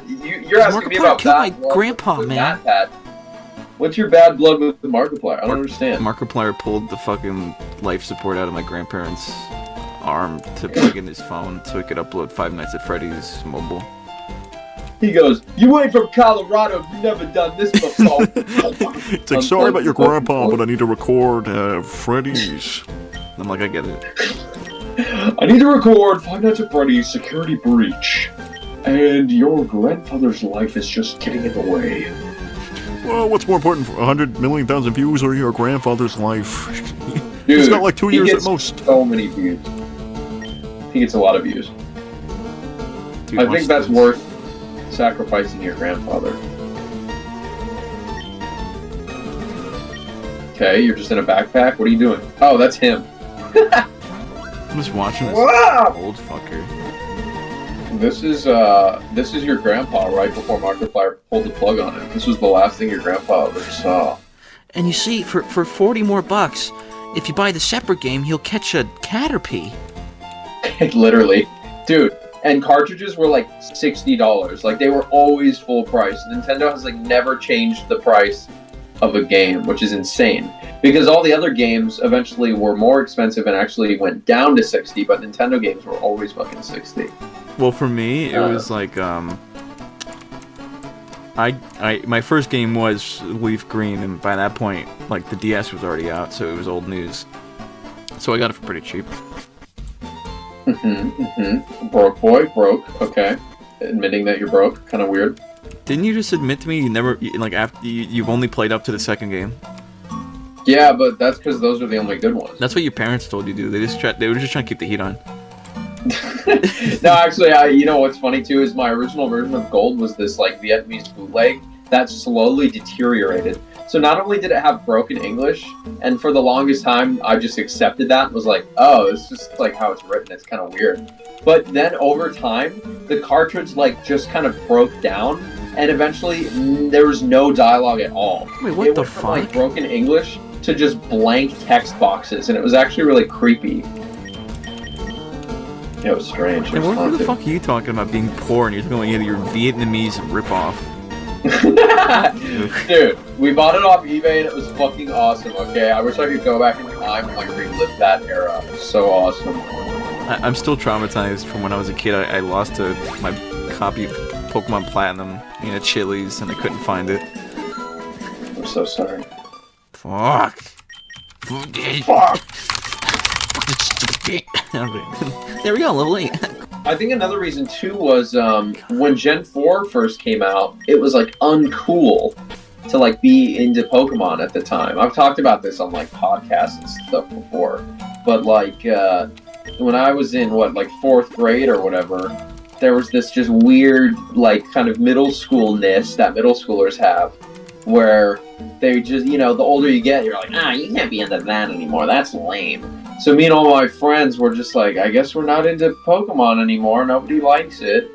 What? You're asking me about killed my bad blood grandpa, with man. Pat. What's your bad blood with Markiplier? I don't understand. Markiplier pulled the fucking life support out of my grandparents' arm to plug in his phone so he could upload Five Nights at Freddy's mobile. He goes, "You ain't from Colorado. You've never done this before." It's like, sorry about your grandpa, but I need to record Freddy's. I'm like, I get it. I need to record Five Nights at Freddy's security breach, and your grandfather's life is just getting in the way. Well, what's more important, 100 million thousand views or your grandfather's life? Dude, he's got like 2 years at most. So many views. He gets a lot of views. Dude, I think that's worth sacrificing your grandfather. Okay, you're just in a backpack. What are you doing? Oh, that's him. I'm just watching this old fucker. This is your grandpa right before Markiplier pulled the plug on him. This was the last thing your grandpa ever saw. And you see, for 40 more bucks, if you buy the separate game, he'll catch a Caterpie. Literally. Dude, and cartridges were like $60. Like, they were always full price. Nintendo has like never changed the price of a game, which is insane. Because all the other games eventually were more expensive and actually went down to 60, but Nintendo games were always fucking 60. Well, for me, it was like, my first game was Leaf Green, and by that point, like, the DS was already out, so it was old news. So I got it for pretty cheap. Broke boy, broke. Okay. Admitting that you're broke, kind of weird. Didn't you just admit to me you never, like, after you've only played up to the second game? Yeah, but that's because those are the only good ones. That's what your parents told you to do. They were just trying to keep the heat on. No, actually, you know what's funny too is my original version of Gold was this like Vietnamese bootleg that slowly deteriorated. So not only did it have broken English, and for the longest time I just accepted that and was like, oh, it's just like how it's written. It's kind of weird. But then over time, the cartridge like just kind of broke down, and eventually there was no dialogue at all. Wait, what the fuck? From, like, broken English to just blank text boxes, and it was actually really creepy. It was strange. And what the fuck are you talking about being poor and you're talking about your Vietnamese ripoff? Dude, we bought it off eBay and it was fucking awesome, okay? I wish I could go back in time and like relive that era. It was so awesome. I'm still traumatized from when I was a kid. I lost my copy of Pokemon Platinum in a Chili's and I couldn't find it. I'm so sorry. Fuck. Fuck. There we go, level 8. I think another reason too was when Gen 4 first came out, it was like uncool to like be into Pokemon at the time. I've talked about this on like podcasts and stuff before, but like when I was in like 4th grade or whatever, there was this just weird like kind of middle schoolness that middle schoolers have, where they just, you know, the older you get, you're like, you can't be into that anymore. That's lame. So me and all my friends were just like, I guess we're not into Pokemon anymore. Nobody likes it.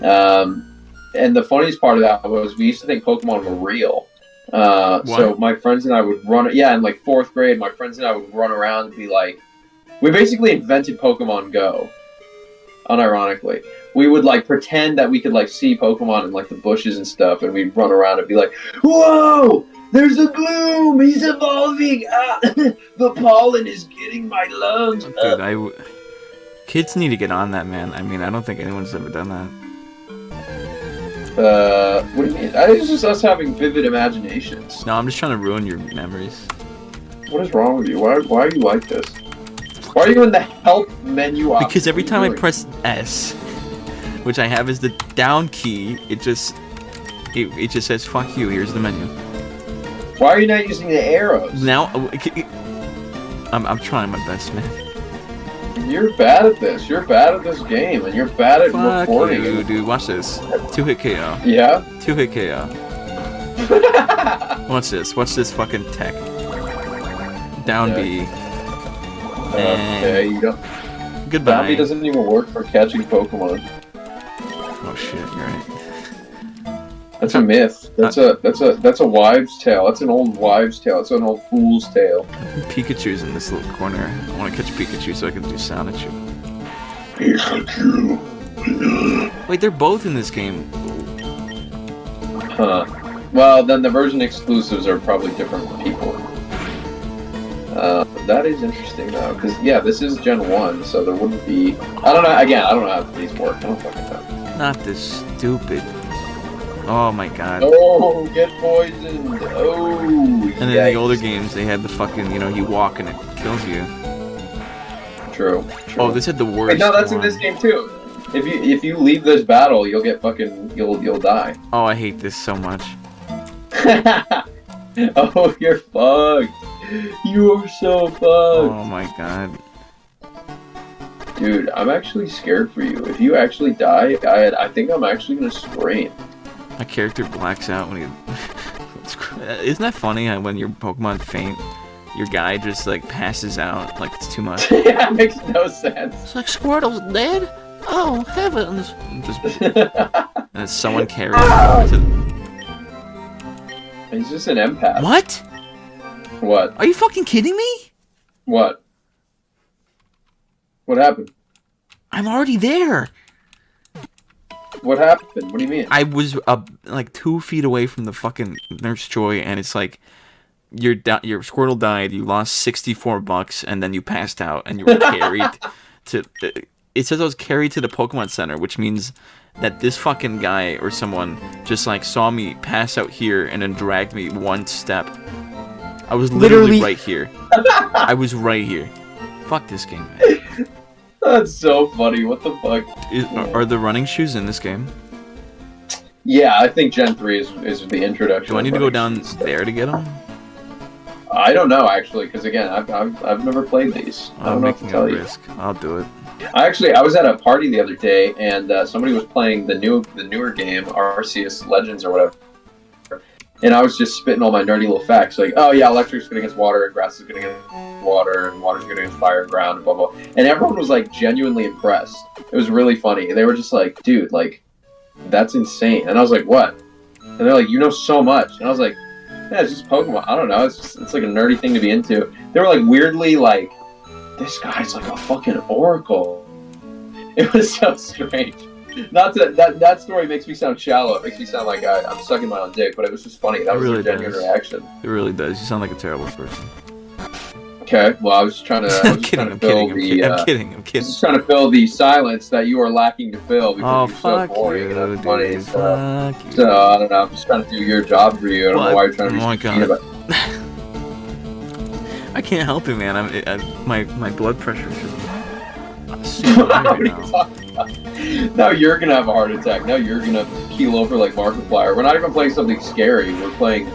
And the funniest part of that was we used to think Pokemon were real. So my friends and I would run... Yeah, in like 4th grade, my friends and I would run around and be like... We basically invented Pokemon Go. Unironically. We would like pretend that we could like see Pokemon in like the bushes and stuff, and we'd run around and be like, whoa! There's a Gloom! He's evolving! Ah, the pollen is getting my lungs! Dude, kids need to get on that, man. I mean, I don't think anyone's ever done that. What do you mean? It's just us having vivid imaginations. No, I'm just trying to ruin your memories. What is wrong with you? Why are you like this? Why are you in the help menu option? Because every time I press S, which I have as the down key, it just says, fuck you, here's the menu. Why are you not using the arrows? Now, I'm trying my best, man. You're bad at this. You're bad at this game, and you're bad at recording. Fuck you, dude. Watch this. 2-hit KO. Yeah? 2-hit KO. Watch this. Watch this fucking tech. Down B. Okay, you don't... Goodbye. Down B doesn't even work for catching Pokemon. Oh shit, you're right. That's a myth. That's a wives' tale. That's an old wives' tale. That's an old fool's tale. Pikachu's in this little corner. I want to catch Pikachu so I can do sound at you. Pikachu. Wait, they're both in this game. Huh. Well, then the version exclusives are probably different people. That is interesting though, because yeah, this is Gen 1, so there wouldn't be. I don't know. Again, I don't know how these work. I don't fucking know. Not this stupid. Oh my god. Oh, get poisoned. Oh. And then in the older games, they had the fucking, you know, you walk and it kills you. True. Oh, this had the worst. Wait, no, that's one. in this game too. If you leave this battle, you'll get fucking you'll die. Oh, I hate this so much. Oh, you're fucked. You are so fucked. Oh my god. Dude, I'm actually scared for you. If you actually die, I think I'm actually gonna scream. My character blacks out when he. Isn't that funny how when your Pokemon faint, your guy just like passes out like it's too much? Yeah, it makes no sense. It's like Squirtle's dead. Oh heavens! And then someone carries him He's just an empath. What? What? Are you fucking kidding me? What? What happened? I'm already there. What happened? What do you mean? I was like 2 feet away from the fucking Nurse Joy, and it's like your Squirtle died. You lost $64, and then you passed out, and you were carried to. It says I was carried to the Pokemon Center, which means that this fucking guy or someone just like saw me pass out here and then dragged me 1 step. I was literally right here. I was right here. Fuck this game, man. That's so funny. What the fuck? Are the running shoes in this game? Yeah, I think Gen 3 is the introduction. Do I need to go down there to get them? I don't know actually, because again, I've never played these. I don't know what to tell you. I'll do it. I was at a party the other day, and somebody was playing the newer game, Arceus Legends or whatever. And I was just spitting all my nerdy little facts, like, oh yeah, electric's good against water, and grass is good against water, and water's good against fire and ground, and blah blah. And everyone was like genuinely impressed. It was really funny. They were just like, dude, like, that's insane. And I was like, what? And they're like, you know so much. And I was like, yeah, it's just Pokemon. I don't know. It's like a nerdy thing to be into. They were like weirdly like, this guy's like a fucking oracle. It was so strange. Not that story makes me sound shallow. It makes me sound like I'm sucking my own dick, but it was just funny. That was a genuine reaction. It really does. You sound like a terrible person. Okay, well, I was just trying to. I'm kidding. I'm Just trying to fill the silence that you are lacking to fill because you're so boring and you, funny. Dude, fuck you. So I don't know. I'm just trying to do your job for you. I don't know why you're trying to be oh my so mean about I can't help it, man. My blood pressure is just super high right now. Now you're gonna have a heart attack. Now you're gonna keel over like Markiplier. We're not even playing something scary. We're playing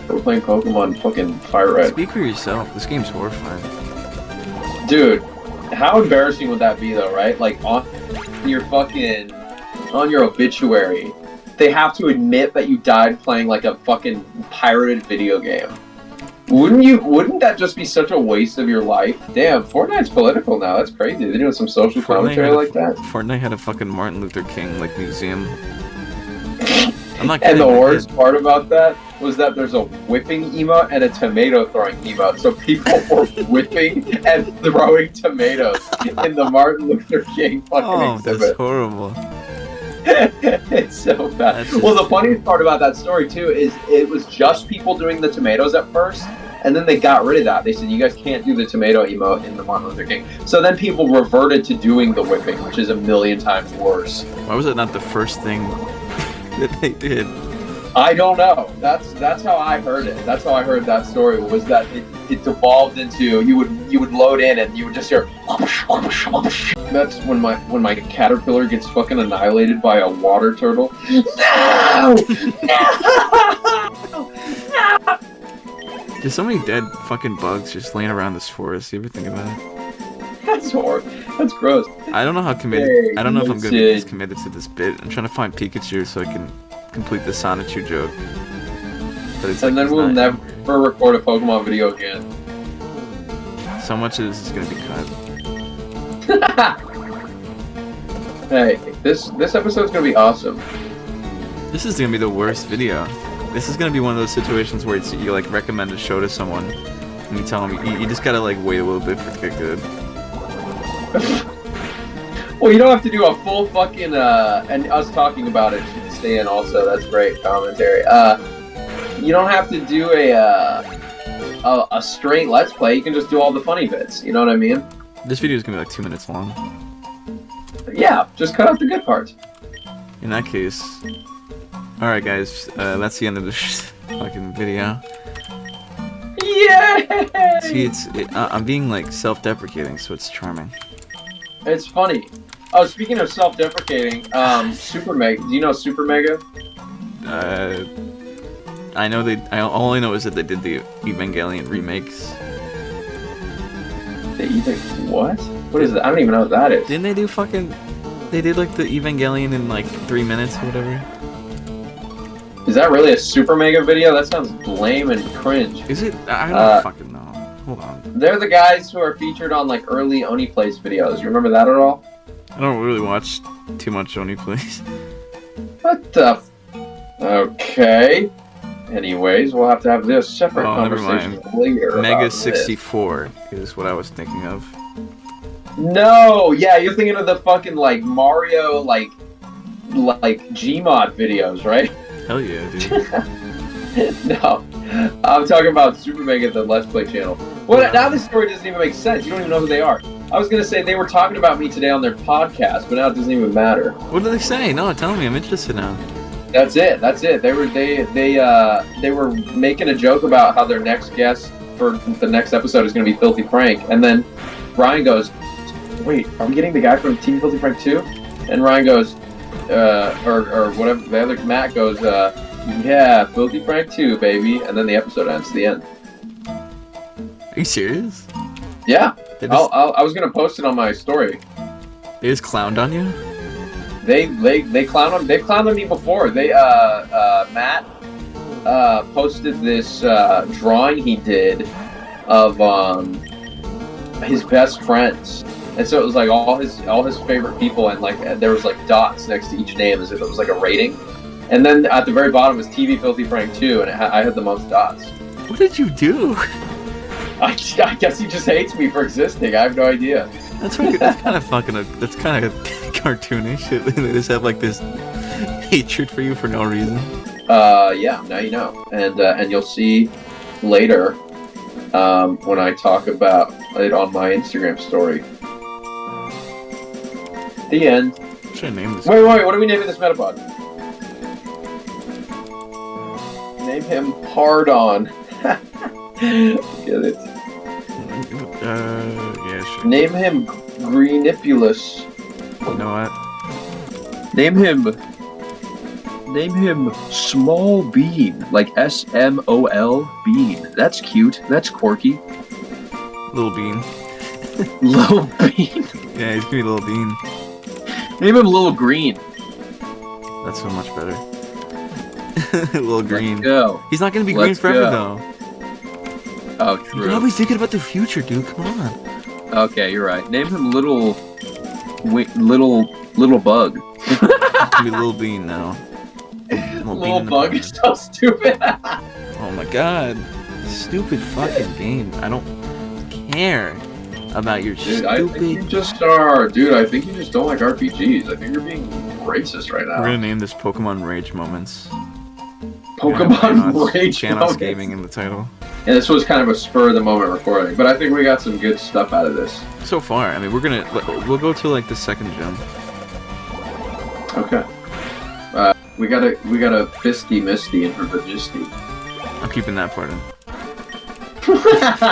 Pokemon fucking FireRed. Speak for yourself. This game's horrifying. Dude, how embarrassing would that be though, right? Like on your obituary, they have to admit that you died playing like a fucking pirated video game. Wouldn't that just be such a waste of your life? Damn, Fortnite's political now. That's crazy. They're doing some social commentary like that. Fortnite had a fucking Martin Luther King like museum. I'm not kidding. And the worst part about that was that there's a whipping emote and a tomato throwing emote. So people were whipping and throwing tomatoes in the Martin Luther King fucking exhibit. That's horrible. It's so bad. Well, the funniest part about that story too is it was just people doing the tomatoes at first, and then they got rid of that. They said you guys can't do the tomato emote in the Martin Luther King. So then people reverted to doing the whipping, which is a million times worse. Why was it not the first thing that they did? I don't know. That's how I heard it. That's how I heard that story, was that it devolved into you would load in and you would just hear. That's when my caterpillar gets fucking annihilated by a water turtle. No! No! There's so many dead fucking bugs just laying around this forest. You ever think about it? That's horrible. That's gross. I don't know how committed. Hey, I don't know if I'm gonna be this committed to this bit. I'm trying to find Pikachu so I can complete the Sonichu joke. But it's and then we'll never record a Pokemon video again. So much of this is gonna be cut. Hey, this episode's gonna be awesome. This is gonna be the worst video. This is gonna be one of those situations where you like recommend a show to someone, and you tell them you just gotta like wait a little bit for it to get good. Well, you don't have to do a full fucking and us talking about it. Stan also. That's great commentary. You don't have to do a straight Let's Play. You can just do all the funny bits. You know what I mean? This video is gonna be like 2 minutes long. Yeah, just cut out the good parts. In that case, all right, guys, that's the end of this fucking video. Yay! See, I'm being like self-deprecating, so it's charming. It's funny. Oh, speaking of self-deprecating, Supermega. Do you know Supermega? I know all I know is that they did the Evangelion remakes. What? What is that? I don't even know what that is. Didn't they do fucking? They did like the Evangelion in like 3 minutes or whatever. Is that really a Supermega video? That sounds lame and cringe. Is it? I don't fucking know. Hold on. They're the guys who are featured on like early Oni Plays videos. You remember that at all? I don't really watch too much Oni Plays. What the? Okay. Anyways, we'll have to have this separate conversation later. Mega 64 is what I was thinking of. No, yeah, you're thinking of the fucking like Mario like Gmod videos, right? Hell yeah, dude. No, I'm talking about Supermega, the Let's Play channel. Well, now this story doesn't even make sense. You don't even know who they are. I was gonna say they were talking about me today on their podcast, but now it doesn't even matter. What did they say? No, tell me. I'm interested now. That's it. They were making a joke about how their next guest for the next episode is gonna be Filthy Frank, and then Ryan goes, "Wait, are we getting the guy from Team Filthy Frank too?" And Ryan goes, or whatever. The other Matt goes, "Yeah, Filthy Frank too, baby." And then the episode ends. The end. Are you serious? Yeah. I was gonna post it on my story. They just clowned on you? They clowned on. They've clowned on me before. They Matt posted this drawing he did of his best friends, and so it was like all his favorite people, and like there was like dots next to each name as if it was like a rating, and then at the very bottom was TV Filthy Frank 2, and I had the most dots. What did you do? I guess he just hates me for existing. I have no idea. That's kind of that's kind of cartoonish. They just have like this hatred for you for no reason. Yeah, now you know, and you'll see later when I talk about it on my Instagram story. The end. Should I name this? Wait, what are we naming this Metapod? Name him Pardon. Get it? Yeah, sure. Name him Greenipulus. You know what? Name him Small Bean, like SMOL Bean. That's cute. That's quirky. Little Bean. Little Bean. Yeah, he's gonna be Little Bean. Name him Little Green. That's so much better. Little Green. Let's go. He's not gonna be green forever though. Oh, true. You're always thinking about the future, dude. Come on. Okay, you're right. Name him Little Bug. It's gonna be Little Bean now. Little Bug is so stupid. Oh my god. Stupid fucking game. I don't care about your stupid... I think you just are... Dude, I think you just don't like RPGs. I think you're being racist right now. We're gonna name this Pokemon Rage Moments. Pokemon Rage Chanos Gaming in the title. And this was kind of a spur-of-the-moment recording, but I think we got some good stuff out of this. So far, I mean, we'll go to like the second gym. Okay. We got a Fisty Misty in her Vagisty. I'm keeping that part in.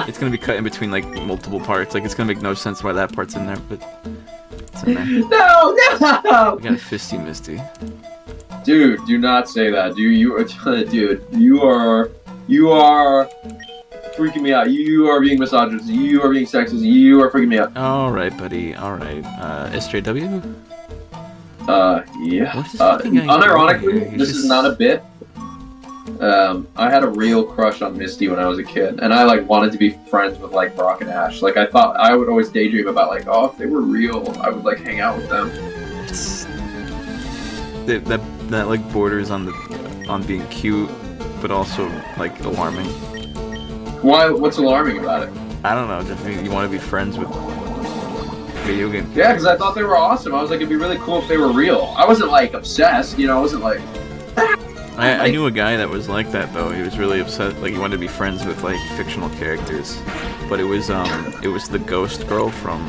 It's gonna be cut in between like multiple parts. Like it's gonna make no sense why that part's in there, but it's in there. No! We got a Fisty Misty. Dude, do not say that. Dude, you are freaking me out. You are being misogynist. You are being sexist. You are freaking me out. Alright, buddy. Alright. SJW? Yeah. What's this fucking guy unironically, doing? this is not a bit. I had a real crush on Misty when I was a kid, and I like wanted to be friends with like Brock and Ash. Like I thought I would always daydream about like, oh, if they were real, I would like hang out with them. It's... That like borders on being cute, but also like alarming. Why? What's alarming about it? I don't know. Just you want to be friends with video game. Yeah, because I thought they were awesome. I was like, it'd be really cool if they were real. I wasn't like obsessed, I wasn't like. I knew a guy that was like that though. He was really upset, like he wanted to be friends with like fictional characters, but it was the ghost girl from,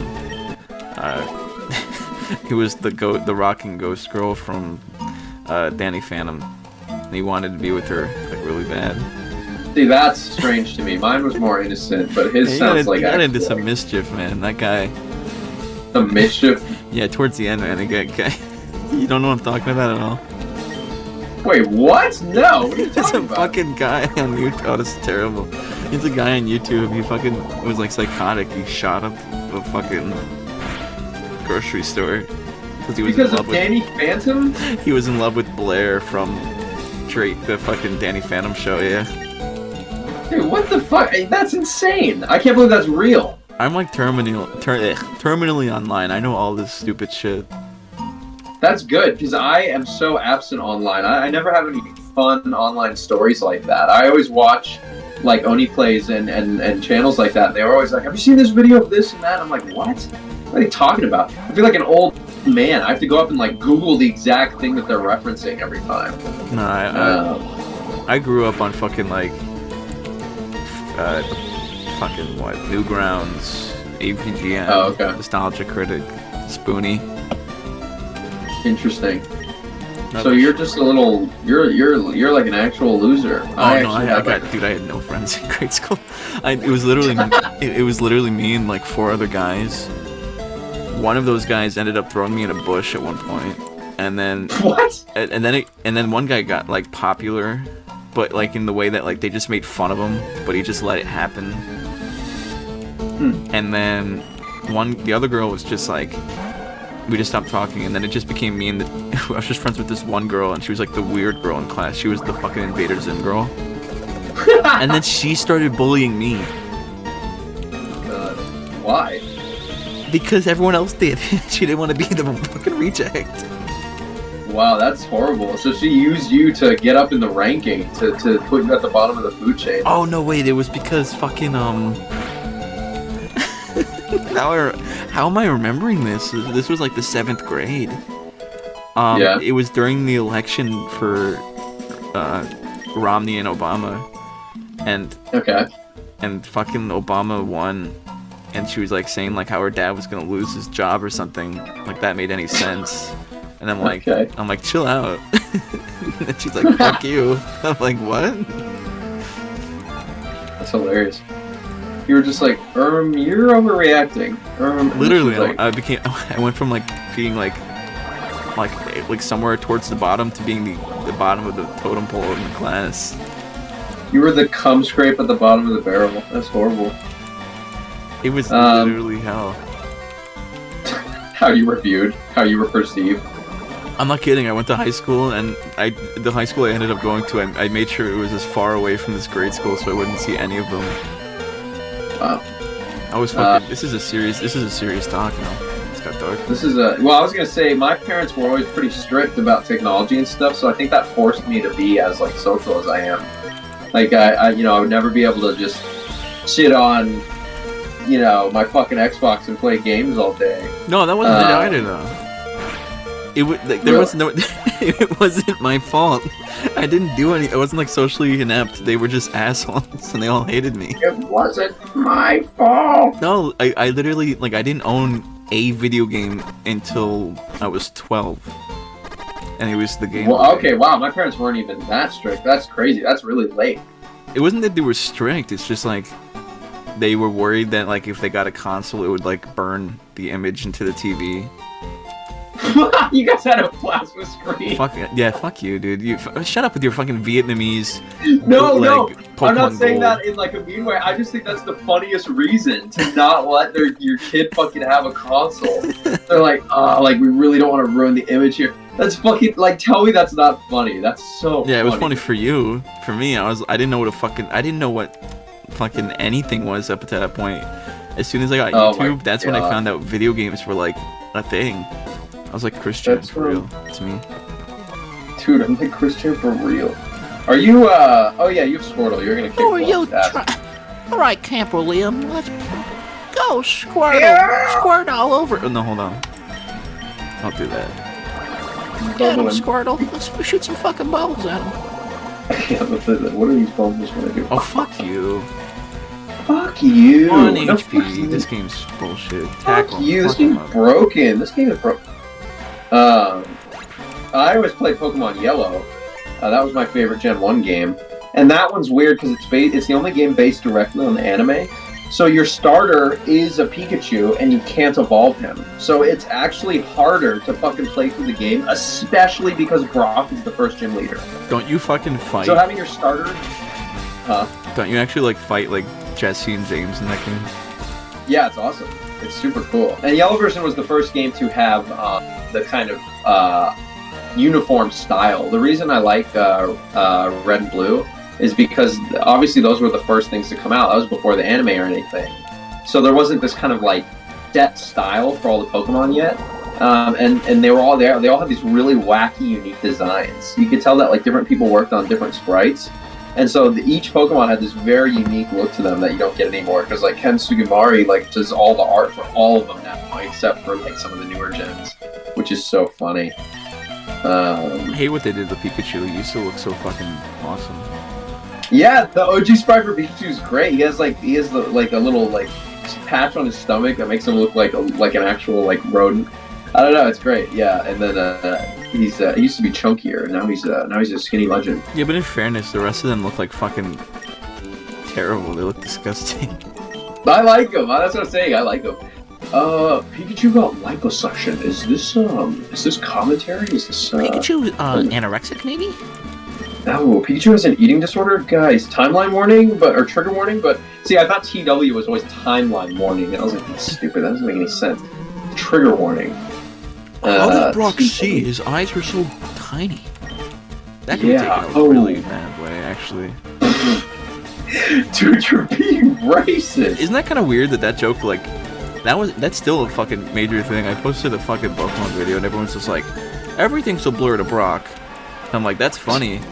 it was the rocking ghost girl from, Danny Phantom, and he wanted to be with her like really bad. See, that's strange to me. Mine was more innocent, but his sounds like. He got into some mischief, man. That guy. Some mischief. Yeah, towards the end, man. The guy. You don't know what I'm talking about at all. Wait, what? No, what are you There's talking a about? fucking guy on YouTube. Oh, this is terrible. He's a guy on YouTube. He fucking was like psychotic. He shot up a fucking grocery store because he was Because in of love Danny Phantom? with. He was in love with Blair from Drake, the fucking Danny Phantom show. Yeah. Dude, what the fuck? Hey, that's insane. I can't believe that's real. I'm like terminally online. I know all this stupid shit. That's good, because I am so absent online. I never have any fun online stories like that. I always watch, like, Oni Plays and channels like that. They're always like, have you seen this video of this and that? I'm like, what? What are you talking about? I feel like an old man. I have to go up and, like, Google the exact thing that they're referencing every time. No, I grew up on fucking, like, fucking, what, Newgrounds, AVGN, Oh, okay. Nostalgia Critic, Spoonie. Interesting. So you're just a little, you're like an actual loser. Oh no, I had no friends in grade school. It was literally me and like 4 other guys. One of those guys ended up throwing me in a bush at one point, and then what? And then one guy got like popular, but like in the way that like they just made fun of him, but he just let it happen. And then the other girl was just like. We just stopped talking, and then it just became me and I was just friends with this one girl, and she was like the weird girl in class. She was the fucking Invader Zim girl. And then she started bullying me. Why? Because everyone else did. She didn't want to be the fucking reject. Wow, that's horrible. So she used you to get up in the ranking, to put you at the bottom of the food chain. Oh, no, wait, it was because fucking, How am I remembering this? This was like the 7th grade. Yeah. It was during the election for Romney and Obama, and fucking Obama won, and she was like saying like how her dad was gonna lose his job or something like that made any sense, and I'm like chill out, and she's like fuck you. I'm like what? That's hilarious. You were just like, you're overreacting. Literally, like, I went from like being like somewhere towards the bottom to being the bottom of the totem pole in the class. You were the cum scrape at the bottom of the barrel. That's horrible. It was literally hell. How you were viewed, how you were perceived. I'm not kidding. I went to high school, and the high school I ended up going to, I made sure it was as far away from this grade school so I wouldn't see any of them. Wow. I was fucking. This is a serious talk now. It's got dark. I was gonna say my parents were always pretty strict about technology and stuff, so I think that forced me to be as like social as I am. Like I would never be able to just sit on, my fucking Xbox and play games all day. No, that wasn't it either though. It wasn't my fault. I didn't do any. I wasn't like socially inept. They were just assholes, and they all hated me. It wasn't my fault. No, I literally I didn't own a video game until I was 12, and it was the game. Well, okay, wow. My parents weren't even that strict. That's crazy. That's really late. It wasn't that they were strict. It's just like they were worried that like if they got a console, it would like burn the image into the TV. You guys had a plasma screen. Fuck you, dude. You shut up with your fucking Vietnamese. No, Pokemon I'm not saying Gold. that in like a mean way. I just think that's the funniest reason to not let your kid fucking have a console. They're like, we really don't want to ruin the image here. That's fucking tell me that's not funny. That's so. Yeah, it was funny for you. For me, I didn't know what fucking anything was up to that point. As soon as I got YouTube, that's when I found out video games were like a thing. I was like, Christian, for real. It's me. Dude, I'm like, Christian, for real. Are you, oh yeah, you have Squirtle. You're gonna kick Alright, Camper Liam, let's go. go, Squirtle! Yeah! Squirt all over. Oh, no, hold on. Don't do that. Get him, Squirtle. Let's shoot some fucking bubbles at him. Yeah, but what are these bubbles gonna do? Oh, fuck you. Fuck you! 1 No, HP. This game's bullshit. Fuck Tackle. you! This Fuck him game's up. broken. This game is broken. I always played Pokemon Yellow. That was my favorite Gen 1 game. And that one's weird because it's the only game based directly on the anime. So your starter is a Pikachu and you can't evolve him. So it's actually harder to fucking play through the game, especially because Brock is the first gym leader. Don't you fucking fight? So having your starter... Don't you actually, like, fight, like, Jesse and James in that game? Yeah, it's awesome. It's super cool. And Yellow version was the first game to have the kind of uniform style. The reason I like Red and Blue is because obviously those were the first things to come out. That was before the anime or anything. So there wasn't this kind of like set style for all the Pokemon yet. And they were all there. They all had these really wacky, unique designs. You could tell that like different people worked on different sprites. And so each Pokemon had this very unique look to them that you don't get anymore. Because like Ken Sugimori like does all the art for all of them now, except for like some of the newer gens, which is so funny. I hate what they did to Pikachu. He used to look so fucking awesome. Yeah, the OG sprite for Pikachu is great. He has a little like patch on his stomach that makes him look like an actual like rodent. I don't know, it's great. Yeah, and then he used to be chunkier. Now he's a skinny legend. Yeah, but in fairness, the rest of them look like fucking terrible. They look disgusting. I like him. That's what I'm saying. I like him. Pikachu got liposuction. Is this commentary? Is this Pikachu anorexic maybe? No, Pikachu has an eating disorder, guys. Timeline warning, or trigger warning. But see, I thought TW was always timeline warning, and I was like, that's stupid. That doesn't make any sense. Trigger warning. How did Brock see? His eyes were so tiny. That could be taken a Oh. really bad way, actually. Dude, you're being racist. Isn't that kind of weird that joke, like, that's still a fucking major thing. I posted a fucking Pokemon video and everyone's just like, everything's a blur to Brock. And I'm like, that's funny.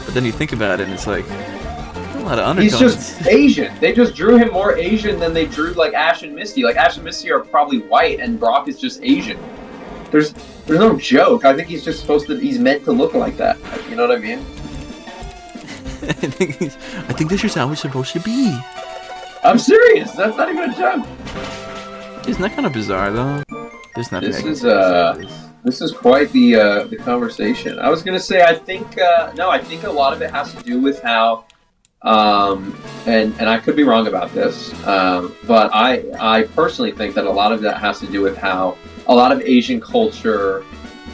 But then you think about it and it's like, a lot of undertones. He's just Asian. They just drew him more Asian than they drew like Ash and Misty. Like Ash and Misty are probably white and Brock is just Asian. There's no joke. I think he's just he's meant to look like that. You know what I mean? I think this is how it's supposed to be. I'm serious. That's not even a joke. Isn't that kind of bizarre though? There's nothing. This is quite the conversation. I was gonna say I think a lot of it has to do with how and I could be wrong about this, but I personally think that a lot of that has to do with how a lot of Asian culture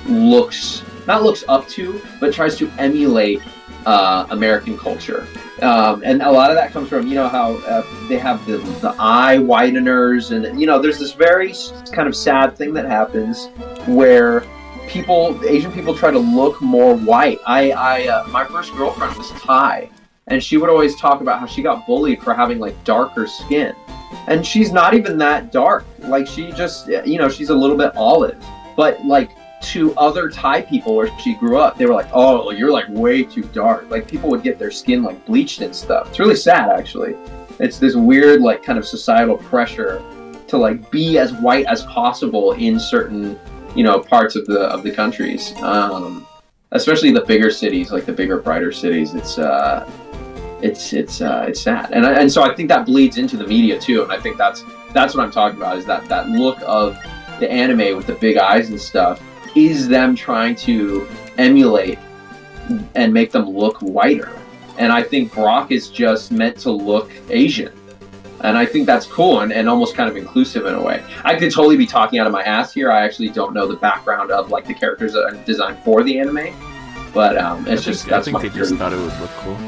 looks up to, but tries to emulate American culture. And a lot of that comes from, you know, how they have the eye wideners, and, you know, there's this very kind of sad thing that happens where Asian people try to look more white. My first girlfriend was Thai, and she would always talk about how she got bullied for having, like, darker skin. And she's not even that dark. Like, she just, you know, she's a little bit olive. But, like, to other Thai people where she grew up, they were like, oh, you're like way too dark. Like, people would get their skin like bleached and stuff. It's really sad, actually. It's this weird like kind of societal pressure to like be as white as possible in certain, you know, parts of the countries, especially the bigger cities, like the bigger, brighter cities. It's sad, and so I think that bleeds into the media too, and I think that's what I'm talking about, is that look of the anime with the big eyes and stuff is them trying to emulate and make them look whiter. And I think Brock is just meant to look Asian. And I think that's cool and almost kind of inclusive in a way. I could totally be talking out of my ass here. I actually don't know the background of like the characters that are designed for the anime. But I think they just thought it would look cool.